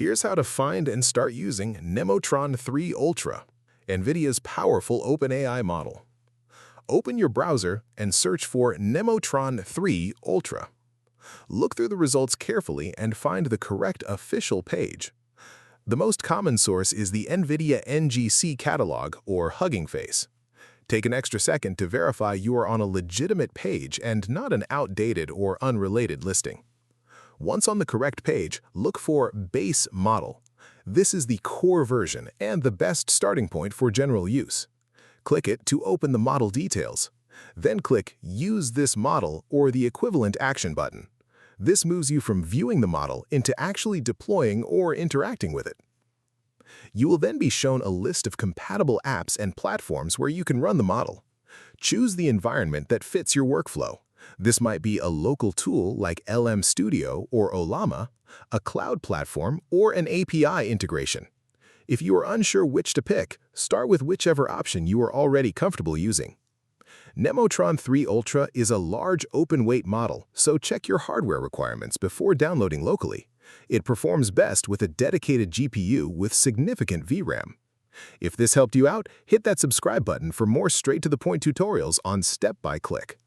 Here's how to find and start using Nemotron 3 Ultra, NVIDIA's powerful OpenAI model. Open your browser and search for Nemotron 3 Ultra. Look through the results carefully and find the correct official page. The most common source is the NVIDIA NGC catalog or Hugging Face. Take an extra second to verify you are on a legitimate page and not an outdated or unrelated listing. Once on the correct page, look for Base Model. This is the core version and the best starting point for general use. Click it to open the model details. Then click Use this model or the equivalent action button. This moves you from viewing the model into actually deploying or interacting with it. You will then be shown a list of compatible apps and platforms where you can run the model. Choose the environment that fits your workflow. This might be a local tool like LM Studio or Ollama, a cloud platform, or an API integration. If you are unsure which to pick, start with whichever option you are already comfortable using. Nemotron 3 Ultra is a large open-weight model, so check your hardware requirements before downloading locally. It performs best with a dedicated GPU with significant VRAM. If this helped you out, hit that subscribe button for more straight-to-the-point tutorials on Step by Click.